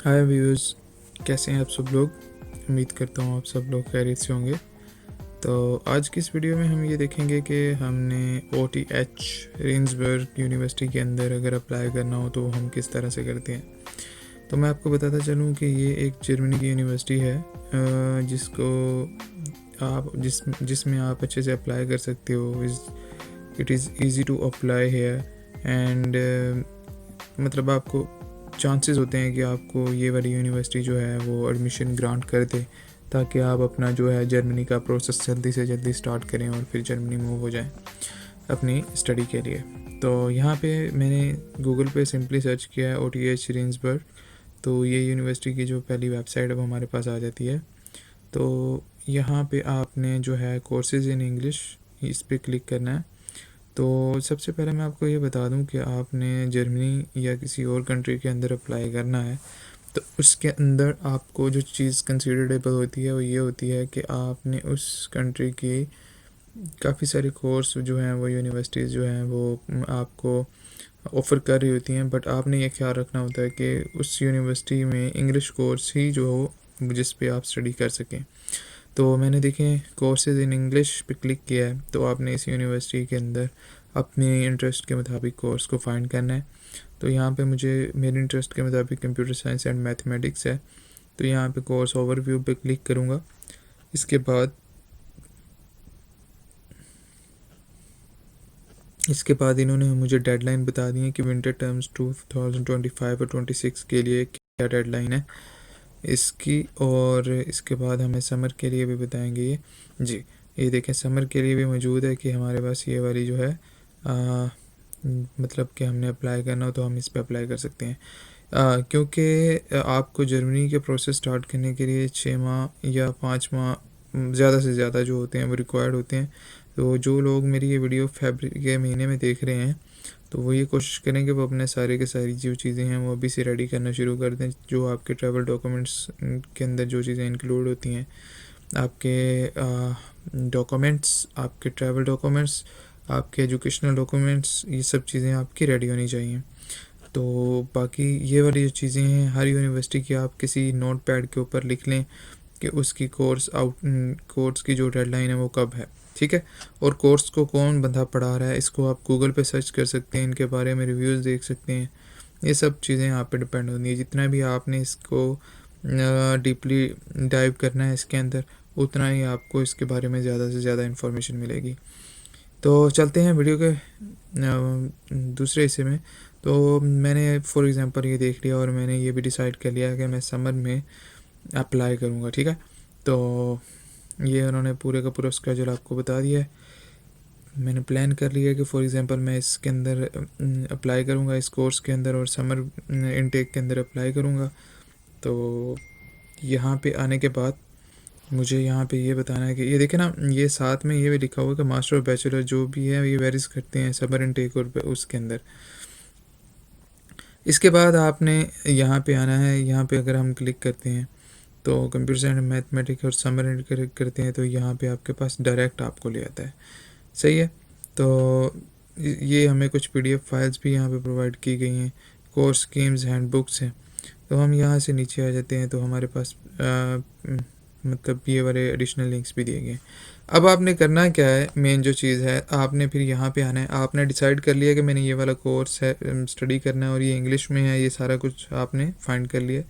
हाय viewers, कैसे हैं आप सब लोग। उम्मीद करता हूँ आप सब लोग खैरियत से होंगे। तो आज की इस वीडियो में हम ये देखेंगे कि हमने OTH रेंसबर्ग यूनिवर्सिटी के अंदर अगर अप्लाई करना हो तो हम किस तरह से करते हैं। तो मैं आपको बताता चलूँ कि ये एक जर्मनी की यूनिवर्सिटी है जिसको आप जिसमें आप अच्छे से अप्लाई कर सकते हो। It is easy to apply here and मतलब आपको चांसेस होते हैं कि आपको ये वाली यूनिवर्सिटी जो है वो एडमिशन ग्रांट कर दे, ताकि आप अपना जो है जर्मनी का प्रोसेस जल्दी से जल्दी स्टार्ट करें और फिर जर्मनी मूव हो जाएं अपनी स्टडी के लिए। तो यहाँ पे मैंने गूगल पे सिंपली सर्च किया है OTH रेंसबर्ग। तो ये यूनिवर्सिटी की जो पहली वेबसाइट है वो हमारे पास आ जाती है। तो यहाँ पे आपने जो है कोर्सेज़ इन इंग्लिश इस पर क्लिक करना है। तो सबसे पहले मैं आपको ये बता दूं कि आपने जर्मनी या किसी और कंट्री के अंदर अप्लाई करना है तो उसके अंदर आपको जो चीज़ कंसिडरेबल होती है वो ये होती है कि आपने उस कंट्री की काफ़ी सारे कोर्स जो हैं वो यूनिवर्सिटीज़ जो हैं वो आपको ऑफ़र कर रही होती हैं, बट आपने ये ख्याल रखना होता है कि उस यूनिवर्सिटी में इंग्लिश कोर्स ही जो हो जिस पे आप स्टडी कर सकें। तो मैंने देखें कोर्सेज़ इन इंग्लिश पे क्लिक किया है। तो आपने इस यूनिवर्सिटी के अंदर अपने इंटरेस्ट के मुताबिक कोर्स को फाइंड करना है। तो यहाँ पे मुझे मेरे इंटरेस्ट के मुताबिक कंप्यूटर साइंस एंड मैथमेटिक्स है। तो यहाँ पे कोर्स ओवरव्यू पे क्लिक करूँगा। इसके बाद इन्होंने मुझे डेडलाइन बता दी है कि विंटर टर्म्स 2025 और 26 के लिए क्या डेडलाइन है इसकी, और इसके बाद हमें समर के लिए भी बताएंगे ये। जी, ये देखें समर के लिए भी मौजूद है कि हमारे पास ये वाली जो है मतलब कि हमने अप्लाई करना हो तो हम इस पर अप्लाई कर सकते हैं। क्योंकि आपको जर्मनी के प्रोसेस स्टार्ट करने के लिए 6 माह या 5 माह ज़्यादा से ज़्यादा जो होते हैं वो रिक्वायर्ड होते हैं। तो जो लोग मेरी ये वीडियो फरवरी के महीने में देख रहे हैं तो वो ये कोशिश करें कि वो अपने सारे के सारी जो चीज़ें हैं वो अभी से रेडी करना शुरू कर दें। जो आपके ट्रैवल डॉक्यूमेंट्स के अंदर जो चीज़ें इंक्लूड होती हैं, आपके डॉक्यूमेंट्स, आपके ट्रैवल डॉक्यूमेंट्स, आपके एजुकेशनल डॉक्यूमेंट्स, ये सब चीज़ें आपकी रेडी होनी चाहिए। तो बाकी ये वाली जो चीज़ें हैं हर यूनिवर्सिटी की आप किसी नोट पैड के ऊपर लिख लें कि उसकी कोर्स की जो डेडलाइन है वो कब है, ठीक है। और कोर्स को कौन बंदा पढ़ा रहा है इसको आप गूगल पे सर्च कर सकते हैं, इनके बारे में रिव्यूज़ देख सकते हैं। ये सब चीज़ें आप पे डिपेंड होती हैं। जितना भी आपने इसको डीपली डाइव करना है इसके अंदर, उतना ही आपको इसके बारे में ज़्यादा से ज़्यादा इन्फॉर्मेशन मिलेगी। तो चलते हैं वीडियो के दूसरे हिस्से में। तो मैंने फॉर एग्ज़ाम्पल ये देख लिया और मैंने ये भी डिसाइड कर लिया कि मैं समर में अप्लाई करूँगा, ठीक है। तो ये उन्होंने पूरे का पूरा स्केड्यूल आपको बता दिया है। मैंने प्लान कर लिया कि फॉर एग्ज़ाम्पल मैं इसके अंदर अप्लाई करूँगा इस कोर्स के अंदर और समर इनटेक के अंदर अप्लाई करूँगा। तो यहाँ पे आने के बाद मुझे यहाँ पे ये बताना है कि ये देखें ना, ये साथ में ये भी लिखा हुआ है कि मास्टर और बैचलर जो भी है ये वेरीज करते हैं समर इनटेक और उसके अंदर। इसके बाद आपने यहाँ पे आना है। यहाँ पे अगर हम क्लिक करते हैं तो कंप्यूटर साइंस मैथमेटिक्स और समर इनटेक करते हैं तो यहाँ पे आपके पास डायरेक्ट आपको ले आता है, सही है। तो ये हमें कुछ PDF फाइल्स भी यहाँ पे प्रोवाइड की गई हैं, कोर्स स्कीम्स हैंड बुक्स हैं। तो हम यहाँ से नीचे आ जाते हैं तो हमारे पास मतलब ये वाले एडिशनल लिंक्स भी दिए गए हैं। अब आपने करना क्या है, मेन जो चीज़ है आपने फिर यहाँ पे आना है। आपने डिसाइड कर लिया कि मैंने ये वाला कोर्स है स्टडी करना है और ये इंग्लिश में है, ये सारा कुछ आपने फाइंड कर लिया।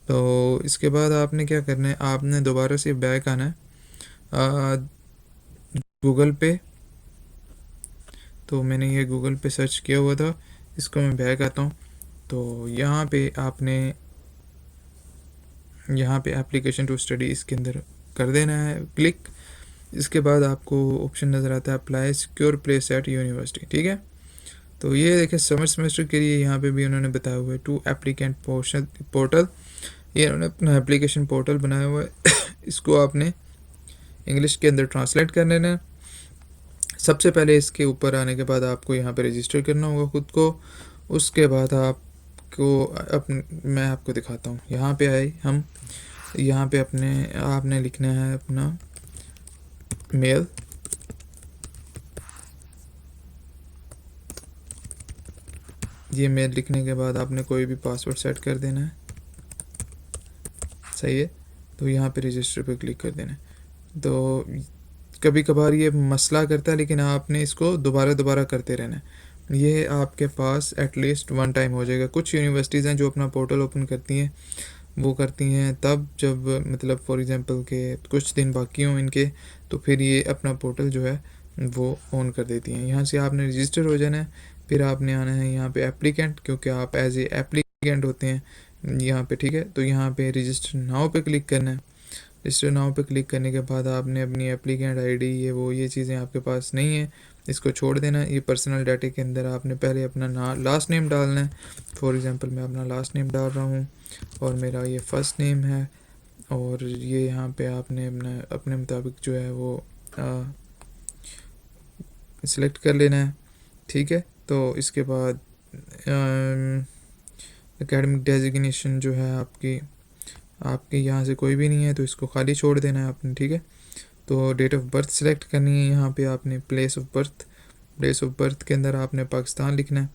तो इसके बाद आपने क्या करना है, आपने दोबारा से बैक आना है गूगल पे। तो मैंने ये गूगल पे सर्च किया हुआ था, इसको मैं बैक आता हूँ। तो यहाँ पे एप्लीकेशन टू स्टडी इसके अंदर कर देना है क्लिक। इसके बाद आपको ऑप्शन नज़र आता है apply secure place at university, ठीक है। तो ये देखिए समर सेमेस्टर के लिए यहाँ पे भी उन्होंने बताया हुआ है टू एप्लीकेंट पोर्टल। ये उन्होंने अपना एप्लीकेशन पोर्टल बनाया हुआ है इसको आपने इंग्लिश के अंदर ट्रांसलेट कर लेना है। सबसे पहले इसके ऊपर आने के बाद आपको यहाँ पे रजिस्टर करना होगा खुद को। उसके बाद मैं आपको दिखाता हूँ। यहाँ पे आए हम, यहाँ पे आपने लिखना है अपना मेल। ये मेल लिखने के बाद आपने कोई भी पासवर्ड सेट कर देना है। सही है। तो यहाँ पे रजिस्टर पे क्लिक कर देना है। तो कभी कभार ये मसला करता है, लेकिन आपने इसको दोबारा दोबारा करते रहना है। ये आपके पास एटलीस्ट 1 टाइम हो जाएगा। कुछ यूनिवर्सिटीज़ हैं जो अपना पोर्टल ओपन करती हैं, वो करती हैं तब जब मतलब फॉर एग्ज़ाम्पल के कुछ दिन बाकी हों इनके, तो फिर ये अपना पोर्टल जो है वो ऑन कर देती हैं। यहाँ से आपने रजिस्टर हो जाना है, फिर आपने आना है यहाँ पे एप्लीकेंट, क्योंकि आप एज ए एप्लीकेंट होते हैं यहाँ पे, ठीक है। तो यहाँ पे रजिस्टर नाउ पे क्लिक करना है। रजिस्टर नाउ पे क्लिक करने के बाद आपने अपनी एप्लीकेंट आईडी ये चीज़ें आपके पास नहीं है, इसको छोड़ देना। ये पर्सनल डाटा के अंदर आपने पहले अपना लास्ट नेम डालना है। फॉर एग्ज़ाम्पल मैं अपना लास्ट नेम डाल रहा हूँ और मेरा ये फ़र्स्ट नेम है, और ये यहाँ पे आपने अपने मुताबिक जो है वो सिलेक्ट कर लेना है, ठीक है। तो इसके बाद एकेडमिक डेजिग्नेशन जो है आपके यहाँ से कोई भी नहीं है, तो इसको खाली छोड़ देना है आपने, ठीक है। तो डेट ऑफ बर्थ सिलेक्ट करनी है। यहाँ पे आपने प्लेस ऑफ बर्थ के अंदर आपने पाकिस्तान लिखना है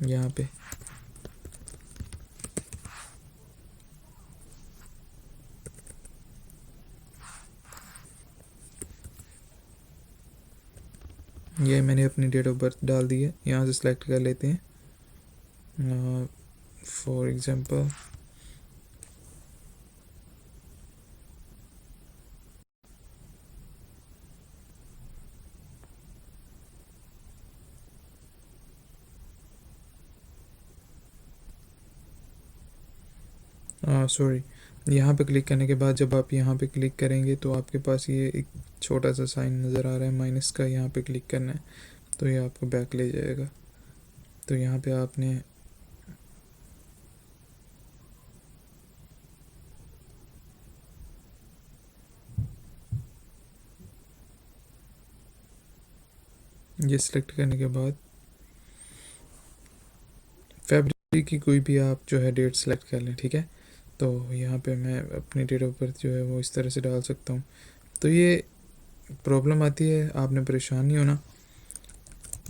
यहाँ पे। ये मैंने अपनी डेट ऑफ बर्थ डाल दी है, यहाँ से सिलेक्ट कर लेते हैं। फॉर एग्ज़ाम्पल सॉरी, यहाँ पे क्लिक करने के बाद जब आप यहाँ पे क्लिक करेंगे तो आपके पास ये एक छोटा सा साइन नज़र आ रहा है माइनस का, यहाँ पे क्लिक करना है तो ये आपको बैक ले जाएगा। तो यहाँ पे आपने ये सिलेक्ट करने के बाद फरवरी की कोई भी आप जो है डेट सेलेक्ट कर लें, ठीक है। तो यहाँ पे मैं अपनी डेट ऑफ बर्थ जो है वो इस तरह से डाल सकता हूँ। तो ये प्रॉब्लम आती है, आपने परेशान नहीं होना।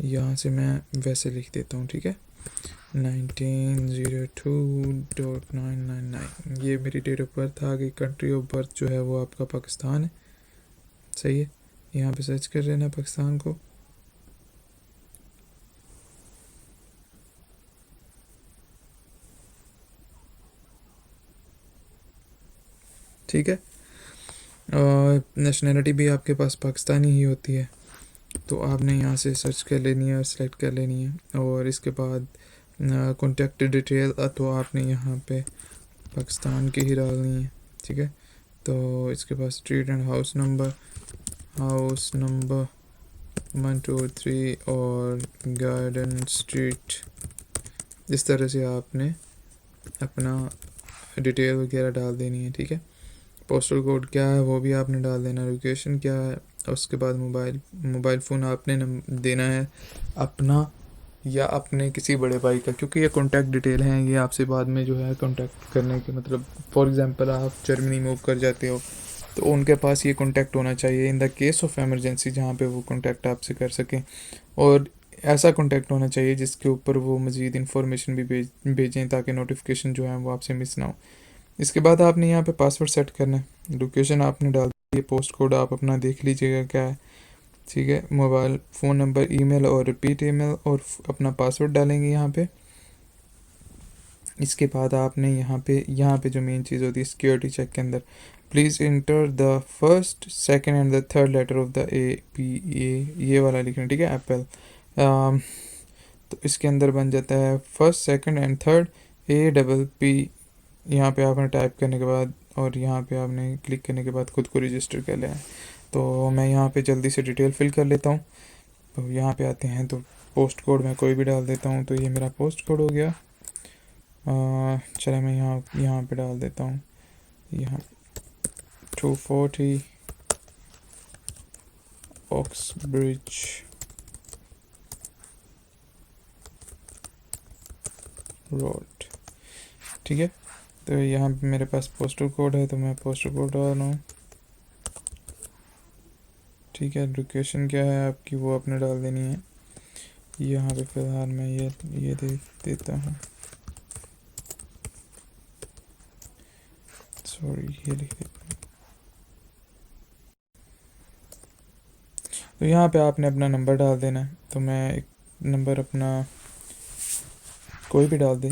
यहाँ से मैं वैसे लिख देता हूँ, ठीक है, 1902.999। ये मेरी डेट ऑफ बर्थ आ गई। कंट्री ऑफ बर्थ जो है वो आपका पाकिस्तान है, सही है। यहाँ पे सर्च कर लेना पाकिस्तान को। ठीक है, और नेशनैलिटी भी आपके पास पाकिस्तानी ही होती है, तो आपने यहाँ से सर्च कर लेनी है और सेलेक्ट कर लेनी है। और इसके बाद कॉन्टेक्ट डिटेल तो आपने यहाँ पे पाकिस्तान की ही डालनी है, ठीक है। तो इसके बाद स्ट्रीट एंड हाउस नंबर 1 2 3 और गार्डन स्ट्रीट, इस तरह से आपने अपना डिटेल वगैरह डाल देनी है, ठीक है। पोस्टल कोड क्या है वो भी आपने डाल देना, लोकेशन क्या है, और उसके बाद मोबाइल फ़ोन आपने देना है अपना या अपने किसी बड़े भाई का, क्योंकि ये कॉन्टैक्ट डिटेल हैं, ये आपसे बाद में जो है कॉन्टैक्ट करने के मतलब फॉर एग्ज़ाम्पल आप जर्मनी मूव कर जाते हो तो उनके पास ये कॉन्टैक्ट होना चाहिए in the case of emergency, जहाँ पे वो कॉन्टैक्ट आपसे कर सकें। और ऐसा कॉन्टैक्ट होना चाहिए जिसके ऊपर वो मज़ीद इन्फॉर्मेशन भी भेजें ताकि नोटिफिकेशन जो है वो आपसे मिस ना हो। इसके बाद आपने यहाँ पे पासवर्ड सेट करना है। लोकेशन आपने डाल दी है, पोस्ट कोड आप अपना देख लीजिएगा क्या है, ठीक है। मोबाइल फ़ोन नंबर, ईमेल और रिपीट ईमेल और अपना पासवर्ड डालेंगे यहाँ पे। इसके बाद आपने यहाँ पे जो मेन चीज़ होती है सिक्योरिटी चेक के अंदर, please enter the first second and the third letter of the ये वाला लिखना, ठीक है, एप्पल। तो इसके अंदर बन जाता है first second and third APP। यहाँ पे आपने टाइप करने के बाद और यहाँ पे आपने क्लिक करने के बाद खुद को रजिस्टर कर लेना है। तो मैं यहाँ पे जल्दी से डिटेल फिल कर लेता हूँ। तो यहाँ पे आते हैं तो पोस्ट कोड मैं कोई भी डाल देता हूँ, तो ये मेरा पोस्ट कोड हो गया। चलो मैं यहाँ पे डाल देता हूँ, यहाँ 240 ऑक्सब्रिज रोड, ठीक है। तो यहाँ पे मेरे पास पोस्टल कोड है, तो मैं पोस्टल कोड डाल रहा हूँ, ठीक है। लोकेशन क्या है आपकी वो आपने डाल देनी है। यहाँ पे फ़िलहाल मैं ये दे देता हूँ सॉरी, ये लिख देता हूँ। तो यहाँ पे आपने अपना नंबर डाल देना है। तो मैं एक नंबर अपना कोई भी डाल दें।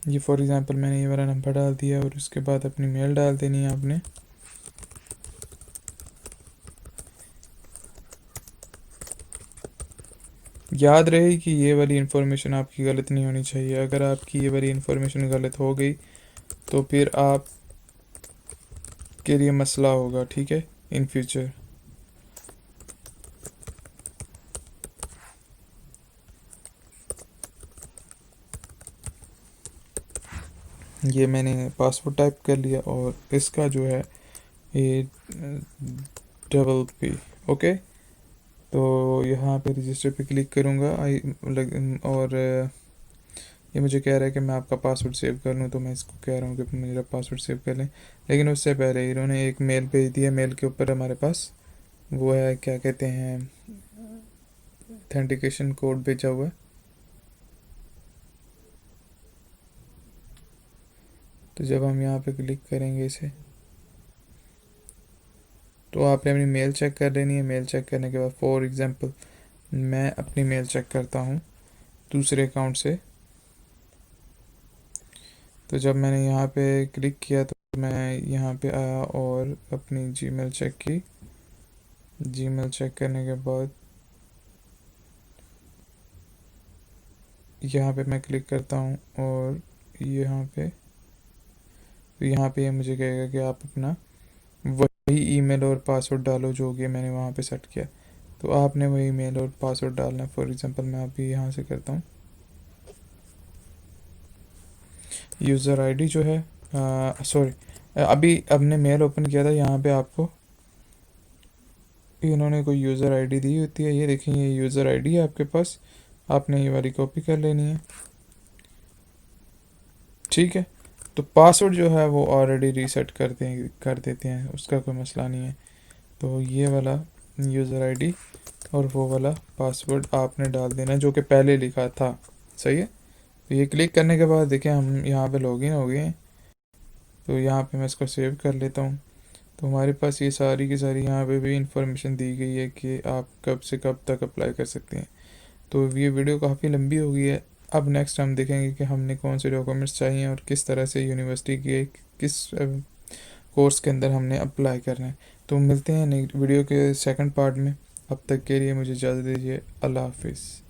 ये फॉर एग्ज़ाम्पल मैंने ये वाला नंबर डाल दिया और उसके बाद अपनी मेल डाल देनी है आपने। याद रहे कि ये वाली इन्फॉर्मेशन आपकी गलत नहीं होनी चाहिए। अगर आपकी ये वाली इन्फॉर्मेशन गलत हो गई तो फिर आप के लिए मसला होगा, ठीक है, इन फ्यूचर। ये मैंने पासवर्ड टाइप कर लिया और इसका जो है ये डबल पी, ओके। तो यहाँ पे रजिस्टर पे क्लिक करूँगा और ये मुझे कह रहा है कि मैं आपका पासवर्ड सेव कर लूँ, तो मैं इसको कह रहा हूँ कि मेरा पासवर्ड सेव कर लें। लेकिन उससे पहले इन्होंने एक मेल भेज दिया। मेल के ऊपर हमारे पास वो है, क्या कहते हैं, ऑथेंटिकेशन कोड भेजा हुआ है। तो जब हम यहाँ पे क्लिक करेंगे इसे, तो आपने अपनी मेल चेक कर लेनी है। मेल चेक करने के बाद फॉर एग्ज़ाम्पल मैं अपनी मेल चेक करता हूँ दूसरे अकाउंट से। तो जब मैंने यहाँ पे क्लिक किया तो मैं यहाँ पे आया और अपनी जीमेल चेक की। जीमेल चेक करने के बाद यहाँ पे मैं क्लिक करता हूँ और यहाँ पे, तो यहाँ पे ये मुझे कहेगा कि आप अपना वही ईमेल और पासवर्ड डालो जो कि मैंने वहाँ पे सेट किया। तो आपने वही ईमेल और पासवर्ड डालना है। फॉर एग्ज़ाम्पल मैं अभी यहाँ से करता हूँ। यूज़र आईडी जो है, सॉरी, अभी आपने मेल ओपन किया था, यहाँ पे आपको इन्होंने कोई यूज़र आईडी दी होती है। ये देखिए, ये यूज़र आईडी है आपके पास, आपने ये वाली कॉपी कर लेनी है, ठीक है। तो पासवर्ड जो है वो ऑलरेडी रीसेट कर देते हैं, उसका कोई मसला नहीं है। तो ये वाला यूज़र आईडी और वो वाला पासवर्ड आपने डाल देना जो कि पहले लिखा था, सही है। तो ये क्लिक करने के बाद देखिए हम यहाँ पे लॉगिन हो गए हैं। तो यहाँ पे मैं इसको सेव कर लेता हूँ। तो हमारे पास ये सारी की सारी यहाँ पे भी इंफॉर्मेशन दी गई है कि आप कब से कब तक अप्लाई कर सकते हैं। तो ये वीडियो काफ़ी लंबी हो गई है। अब नेक्स्ट हम देखेंगे कि हमने कौन से डॉक्यूमेंट्स चाहिए और किस तरह से यूनिवर्सिटी के किस कोर्स के अंदर हमने अप्लाई करना है। तो मिलते हैं वीडियो के सेकंड पार्ट में। अब तक के लिए मुझे इजाज़त दीजिए। अल्लाह हाफिज़।